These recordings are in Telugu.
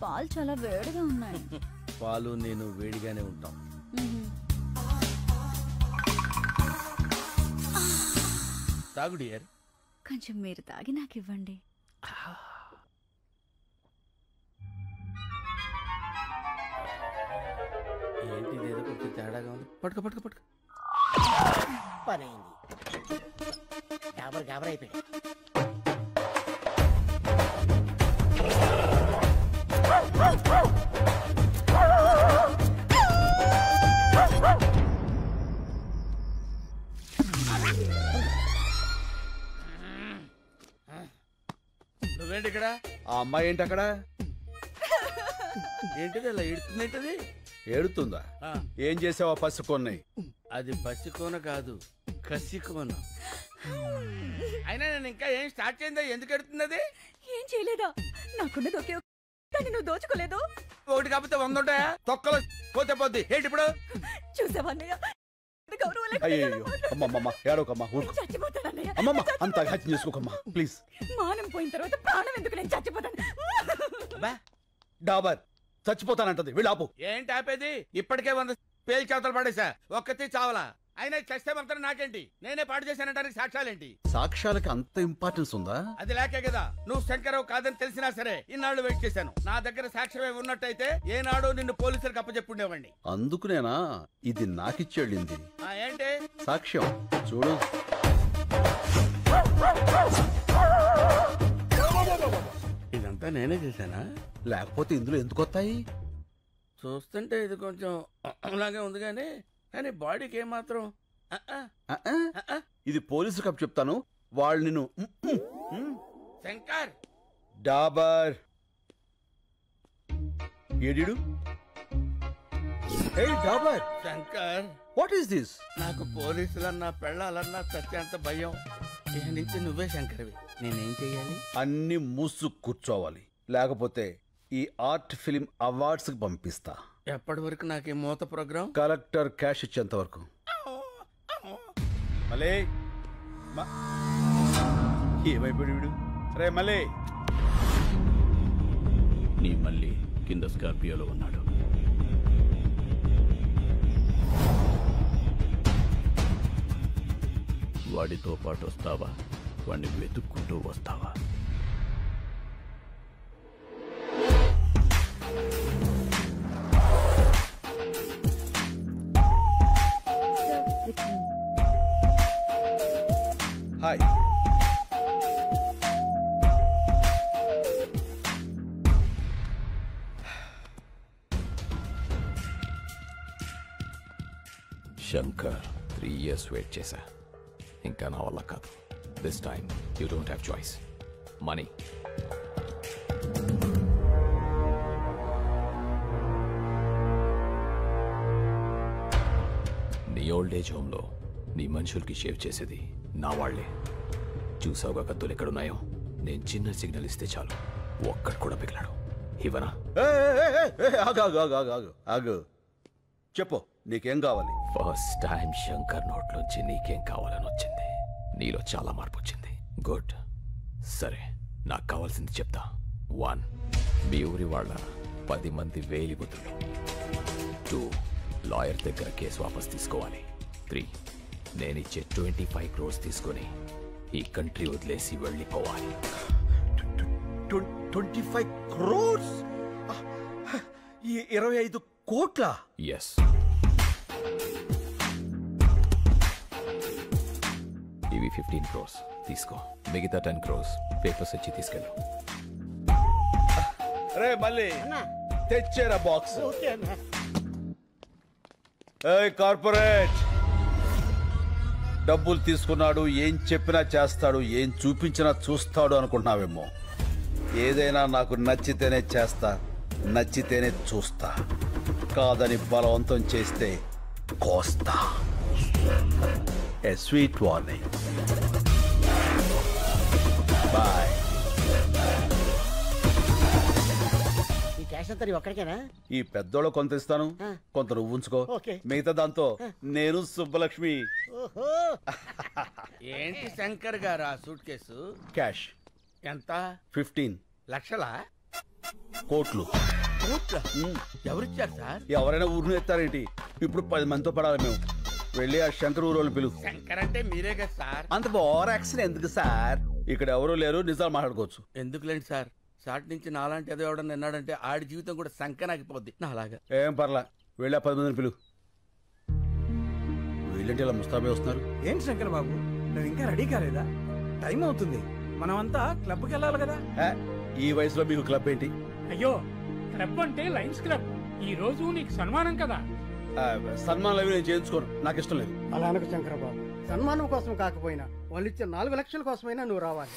పాలు చాలా వేడిగా ఉన్నాయి. పాలు నేను వేడిగానే ఉంటాం. తాగు డియర్. కొంచెం మీరు తాగి నాకు ఇవ్వండి. ఏంటి ఏదో కొంచెం తేడాగా ఉంది. పట్టుకో పట్టుకో పట్టుకో. పని అయింది. గాబర్ అయిపోయాడు. నువ్వేంటి ఇక్కడ? ఆ అమ్మాయి ఏంటి అక్కడ? ఏంటిది అలా ఏడుతుందేంటది? ఏడుతుందా? ఏం చేసావా పసికొన్నాయి? అది పసికోన కాదు, కసికోన. అయినా నేను ఇంకా ఏం స్టార్ట్ చేయందా? ఎందుకు ఎడుతుంది అది? ఏం చేయలేదా? నాకున్నది ఒకే కానీ నువ్వు దోచుకోలేదు. ఒకటి కాకపోతే 100 ఉంటాయా? తొక్కలో పోతే పోద్ది. ఏంటి ఇప్పుడు? చూసావన్నయ్య, అయ్యో అమ్మమ్మ ఏడోకమ్మా, చచ్చిపోతానన్నయ్య. అమ్మమ్మ అంత హత్య చేసుకోకమ్మా ప్లీజ్. మానం పోయిన తర్వాత ప్రాణం ఎందుకు? నేను చచ్చిపోతాను. డాబర్ చచ్చిపోతానంటది, వీళ్ళాపు. ఏంటి ఆపేది? ఇప్పటికే 100 పేలు చేతలు పడేసా, ఒక్కతి చావలా. అయినా చస్తే మాత్రం నాకేంటి? నేనే పాటు చేశానంటానికి సాక్ష్యాలేంటి? సాక్ష్యాలకి అంత ఇంపార్టెన్స్ ఉందా? అది లేకే కదా నువ్వు శంకరరావు కాదని తెలిసినా సరే ఇన్నాళ్ళు వెయిట్ చేశాను. నా దగ్గర సాక్ష్యమే ఉన్నట్టయితే ఏనాడు నిన్ను పోలీసులకు అప్పచెప్పుండేవాడిని. అందుకునేనా ఇది నాకిచ్చేళ్ళింది? ఏంటి సాక్ష్యం చూడు. ఇదంతా నేనే చేశానా? లేకపోతే ఇందులో ఎందుకు వస్తాయి? చూస్తుంటే ఇది కొంచెం అలాగే ఉంది కానీ బాడీకి ఏమాత్రం. ఇది పోలీసు కప్ చెప్తాను, వాళ్ళు నిన్ను. శంకర్ డాబర్ ఏడిడు? ఏ Dabur Shankar, what is this? నాకు పోలీసులన్నా పెళ్ళాలన్నా సత్యంత భయం. ఇక నుంచి నువ్వే శంకర్వి. నేనేం చెయ్యాలి? అన్ని మూసు కూర్చోవాలి, లేకపోతే ఈ ఆర్ట్ ఫిలిం అవార్డ్స్ కి పంపిస్తా. ఎప్పటి వరకు నాకు ఈ మూత ప్రోగ్రాం? కలెక్టర్ క్యాష్ ఇచ్చేంత వరకు. మలే ఏమైపోయాడు వీడు? రే మలే. నీ మళ్ళీ కింద స్కార్పియోలో ఉన్నాడు. వాడితో పాటు వస్తావా? వాడిని వెతుక్కుంటూ వస్తావా? హాయ్. శంకర్, 3 years వెయిట్ చేశా. ఇంకా నా వల్ల కాదు. This time you don't have choice. Money. నీ ఓల్డ్ ఏజ్ హోమ్లో నీ మనుషులకి షేవ్ చేసేది నా వాళ్లే. చూసావుగా కత్తులు ఎక్కడున్నాయో? నేను చిన్న సిగ్నల్ ఇస్తే చాలు, ఒక్కడు కూడా పిగలాడు. ఇవనా? ఆగు, చెప్పు నీకేం కావాలి? ఫస్ట్ టైం శంకర్ నోట్లోంచి నీకేం కావాలని వచ్చింది. నీలో చాలా మార్పు వచ్చింది. గుడ్. సరే, నాకు కావాల్సింది చెప్తా. 1, మీ ఊరి వాళ్ళ 10 మంది వేలిముద్రలు. 2, లాయర్ దగ్గర కేసు వాపస్ తీసుకోవాలి. 3, నేనిచ్చే 25 crores తీసుకొని ఈ కంట్రీ వదిలేసి వెళ్ళిపోవాలి. 25 crores? 25 కోట్ల? ఎస్. ఇవి 15 crores తీసుకో. మిగతా 10 crores పేపర్స్ వచ్చి తీసుకెళ్ళు. రే మళ్ళీ తెచ్చేరా బాక్స్. కార్పొరేట్ డబ్బులు తీసుకున్నాడు, ఏం చెప్పినా చేస్తాడు, ఏం చూపించినా చూస్తాడు అనుకుంటున్నావేమో. ఏదైనా నాకు నచ్చితేనే చేస్తా, నచ్చితేనే చూస్తా. కాదని బలవంతం చేస్తే కోస్తా. ఏ స్వీట్ వార్నింగ్. బాయ్. ఈ క్యాష్ ఖర్చంతా నీ ఒక్కడికేనా? ఈ పెద్దోళ్ళ కొంత ఇస్తాను, కొంత నువ్వు ఉంచుకో. ఓకే. మిగతా దాంతో నేను సుబ్బలక్ష్మి. ఓహో. ఏంటి శంకర్ గారు ఆ సూట్ కేసు? క్యాష్ ఎంత? 15 లక్షలా? కోట్లు. కోట్లా? ఎవరిచ్చారు సార్? ఎవరైనా ఊరిని ఎత్తారేంటి? ఇప్పుడు 10 మందితో పడాలి మేము. వెళ్ళి ఆ శంకర్ ఊరోళ్ళు పిలు. శంకర్ అంటే మీరే కదా సార్. అంత ఓవర్ యాక్షన్ ఎందుకు సార్? ఇక్కడ ఎవరు లేరు, నిజాలు మాట్లాడుకోవచ్చు. ఎందుకులేండి సార్, షార్ట్ నుంచి నాలాంటి ఏదో ఎవడన్నా విన్నాడంటే ఆడి జీవితం కూడా సంకనాగిపోద్ది నాలాగా. ఏం పర్లా, వెళ్ళి ఆ 10 మందిని పిలు. వీళ్ళంటే ఇలా ముస్తాబే వస్తున్నారు. ఏంటి శంకర్ బాబు, నువ్వు ఇంకా రెడీ కాలేదా? టైం అవుతుంది, మనమంతా క్లబ్కి వెళ్ళాలి కదా. ఈ వయసులో మీకు క్లబ్ ఏంటి? అయ్యో, క్లబ్ అంటే లయన్స్ క్లబ్. ఈ రోజు నీకు సన్మానం కదా. సన్మానాలు అవి నేను చేయించుకోను, నాకు ఇష్టం లేదు. అలా అనకు శంకరబాబు, సన్మానం కోసం కాకపోయినా వాళ్ళు ఇచ్చే 4 లక్షల కోసమైనా నువ్వు రావాలి.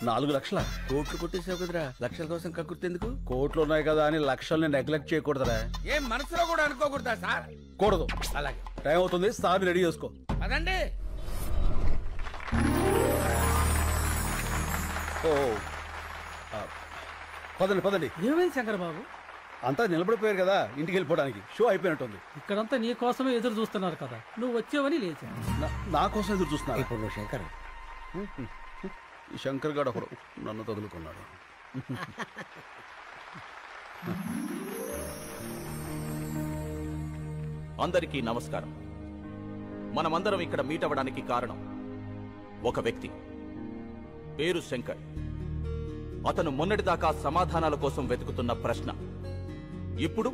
4 లక్షల? కోట్లు కొట్టేసావు కదరా, లక్షల కోసం కక్కుర్తెందుకు? కోట్లు ఉన్నాయి కదా అని లక్షల్ని నెగ్లెక్ట్ చేయకూడదురా. ఏం మనసులో కూడా అనుకోకూడదా సార్? కూడదు. అలాగే, టైం అవుతుంది, సార్ రెడీ చేసుకో. అదండి. ఓ పదండి పదండి. ఏమైంది శంకర్ బాబు? అంతా నిలబడిపోయారు కదా, ఇంటికి వెళ్ళిపోవడానికి. షో అయిపోయినట్టుంది. ఇక్కడంతా నీ కోసమే ఎదురు చూస్తున్నారు కదా, నువ్వు వచ్చావని లేచా. నా కోసం ఎదురు చూస్తున్నా. ఇప్పుడు నువ్వు శంకర్. ఈ శంకర్ గారు ఒకడు నన్ను తగులుకున్నాడు. అందరికీ నమస్కారం. మనమందరం ఇక్కడ మీట్ అవ్వడానికి కారణం ఒక వ్యక్తి, పేరు శంకర్. అతను మొన్నటిదాకా సమాధానాల కోసం వెతుకుతున్న ప్రశ్న, ఇప్పుడు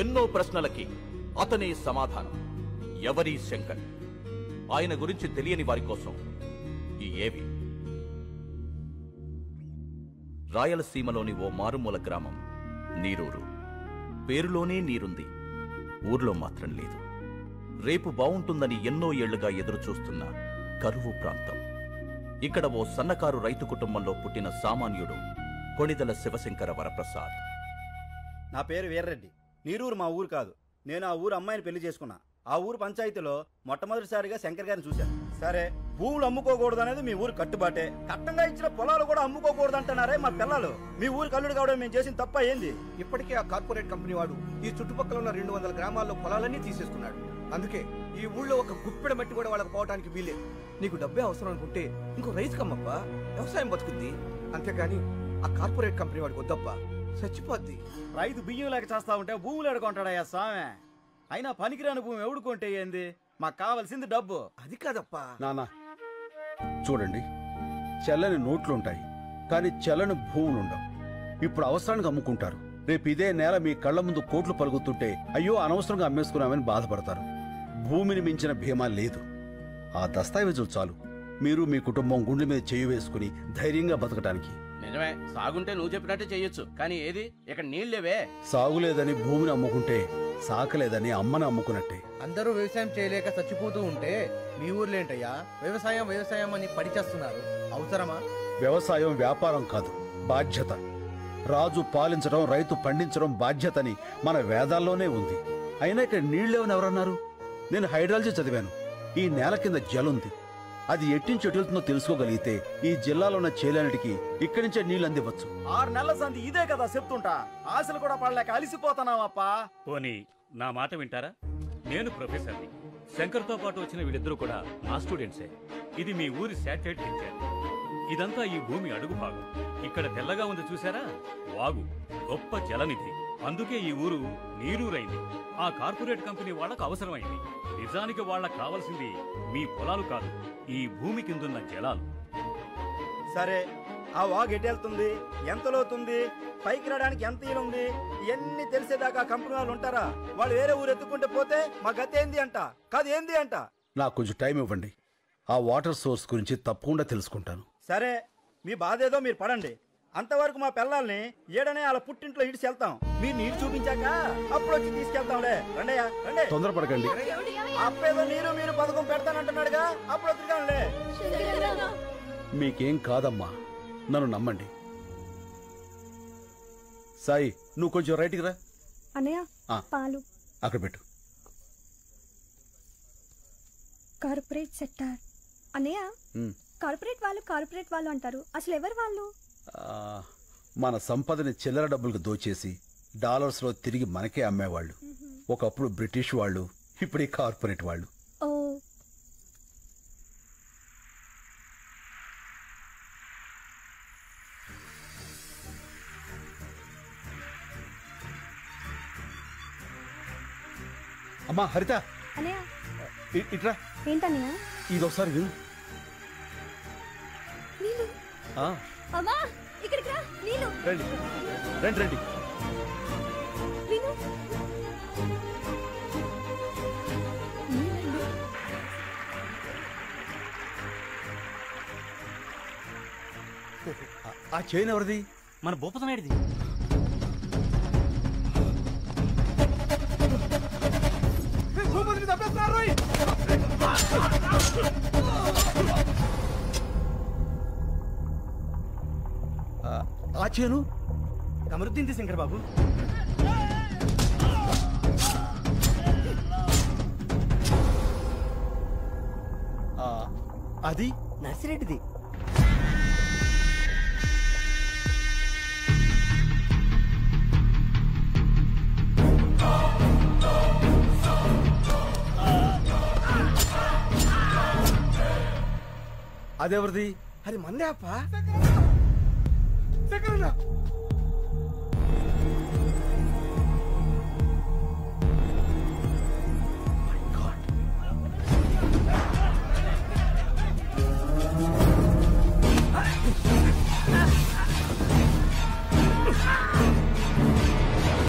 ఎన్నో ప్రశ్నలకి అతనే సమాధానం. ఎవరి శంకర్? ఆయన గురించి తెలియని వారి కోసం ఈ ఏవి. రాయలసీమలోని ఓ మారుమూల గ్రామం నీరూరు. పేరులోనే నీరుంది, ఊర్లో మాత్రం లేదు. రేపు బావుంటుందని ఎన్నో ఏళ్లుగా ఎదురుచూస్తున్న కరువు ప్రాంతం. ఇక్కడ ఓ సన్నకారు రైతు కుటుంబంలో పుట్టిన సామాన్యుడు కొణిదల శివశంకర వరప్రసాద్. నా పేరు వీర్రెడ్డి. నీరూరు మా ఊరు కాదు. నేను ఆ ఊరు అమ్మాయిని పెళ్లి చేసుకున్నా. ఆ ఊరు పంచాయతీలో మొట్టమొదటిసారిగా శంకర్ గారిని చూశాను. సరే, భూములు అమ్ముకోకూడదు అనేది మీ ఊరు కట్టుబాటే. కట్టంగా ఇచ్చిన పొలాలు కూడా అమ్ముకోకూడదు అంటున్నారే మా పిల్లలు. మీ ఊరు కల్లుడు కావడం మేము చేసిన తప్ప ఏంది? ఇప్పటికే ఆ కార్పొరేట్ కంపెనీ వాడు ఈ చుట్టుపక్కల ఉన్న 200 గ్రామాల్లో పొలాలన్నీ తీసేసుకున్నాడు. అందుకే ఈ ఊళ్ళో ఒక గుప్పెడ మట్టి కూడా వాళ్ళకి పోవడానికి వీలేదు. నీకు డబ్బే అవసరం అనుకుంటే ఇంకో రైతు కమ్మప్పా, వ్యవసాయం బతుకుద్ది. అంతేగాని ఆ కార్పొరేట్ కంపెనీ వాడికి వద్దప్పా, చచ్చిపోద్ది. రైతు బియ్యం లేక చేస్తా ఉంటే భూములు ఎడుకుంటాడయ్యా స్వామి. అయినా పనికిరాని భూమి ఎవడుకుంటే ఏంది? మాకు కావాల్సింది డబ్బు. అది కాదప్పా. నానా చూడండి, చెల్లని నోట్లుంటాయి కానీ చెల్లని భూములుండవు. ఇప్పుడు అవసరానికి అమ్ముకుంటారు. రేపు ఇదే నేల మీ కళ్ల ముందు కోట్లు పలుకుతుంటే అయ్యో అనవసరంగా అమ్మేసుకున్నామని బాధపడతారు. భూమిని మించిన భీమా లేదు. ఆ దస్తావేజులు చాలు మీరు మీ కుటుంబం గుండె మీద చేయి వేసుకుని ధైర్యంగా బతకటానికి. నిజమే, సాగుంటే నువ్వు చెప్పినట్టే చెయ్యొచ్చు. కానీ ఏది, ఇక్కడ నీళ్లేవే. సాగులేదని భూమిని అమ్ముకుంటే సాకలేదని అమ్మని అమ్ముకున్నట్టే. అందరూ వ్యవసాయం చేయలేక చచ్చిపోతూ ఉంటే మీ ఊర్లేంటయ్యా వ్యవసాయం వ్యవసాయం అని పడిచేస్తున్నారు? అవసరమా? వ్యవసాయం వ్యాపారం కాదు, బాధ్యత. రాజు పాలించడం, రైతు పండించడం బాధ్యతని మన వేదాల్లోనే ఉంది. అయినా ఇక్కడ నీళ్లేవని ఎవరన్నారు? నేను హైడ్రాలజీ చదివాను. ఈ నేల కింద జలుంది. అది ఎట్టించి ఎటుతుందో తెలుసుకోగలిగితే ఈ జిల్లాలో ఉన్న చేలన్నిటికీ ఇక్కడి నుంచే నీళ్లు అందివచ్చు. 6 నెలల సంధి ఇదే కదా చెప్తుంటా. ఆశలు కూడా పడలేక అలిసిపోతున్నావప్పా. పోనీ నా మాట వింటారా? నేను ప్రొఫెసర్ని. శంకర్తో పాటు వచ్చిన వీళ్ళిద్దరూ కూడా నా స్టూడెంట్సే. ఇది మీ ఊరి శాటిలైట్ పిక్చర్. ఇదంతా ఈ భూమి అడుగు భాగం. ఇక్కడ తెల్లగా ఉంది చూసారా, వాగు, గొప్ప జలనిధి. అందుకే ఈ ఊరు నీరూరైంది. ఆ కార్పొరేట్ కంపెనీ వాళ్ళకు అవసరమైంది. నిజానికి వాళ్ళకు కావాల్సింది మీ పొలాలు కాదు, ఈ భూమి కిందున్న జలాలు. సరే, ఆ వాగు ఎటెళ్తుంది, ఎంత లోతుంది, పైకి రావడానికి ఎంత ఈలుంది, ఇవన్నీ తెలిసేదాకా కంపెనీ వాళ్ళు ఉంటారా? వాళ్ళు వేరే ఊరు ఎత్తుకుంటే పోతే మా గతి ఏంది అంట, కాదు ఏంది అంట. నాకు కొంచెం టైం ఇవ్వండి. ఆ వాటర్ సోర్స్ గురించి తప్పకుండా తెలుసుకుంటాను. సరే, మీ బాధ ఏదో మీరు పడండి. అంతవరకు మా పిల్లల్ని ఏడనే వాళ్ళ పుట్టింట్లో ఇడిచి వెళ్తాం. మీరు నీరు చూపించాక అప్పుడు వచ్చి తీసుకెళ్తాంలే. రండయ్యా రండి. తొందరపడకండి. అప్పేదో నీరు మీరు పథకం పెడతానంటున్నాడుగా, అప్పుడు వద్దుగానులే. మీకేం కాదమ్మా, నన్ను నమ్మండి. సాయి, నువ్వు కొంచెం రైట్కి రా. అన్నయ్య, పాలు అక్కడ పెట్టు. Corporate sector. అన్నయ్య, కార్పొరేట్ వాళ్ళు అంటారు, అసలు ఎవరు వాళ్ళు? మన సంపదని చిల్లర డబ్బులకు దోచేసి డాలర్స్ లో తిరిగి మనకే అమ్మేవాళ్ళు. ఒకప్పుడు బ్రిటిష్ వాళ్ళు, ఇప్పుడు ఈ కార్పొరేట్ వాళ్ళు. ఓ అమ్మా హరిత, అనయ్య ఇట్రా. ఏంటన్నయ్య? ఇదొకసారి విను. నీళ్ళు. ఆ, అమ్మా ఇక్కడికి రా. నీళ్ళు. రండి రండి రండి. విను. నీళ్ళండి. ఆ చైన్ ఎవరిది? మన భూపతమేడిది. ఆ చేను కమరుద్దీన్ శంకర్ బాబు. అది నర్సిరెడ్డిది. అదెవరిది? అది మందే అప్ప.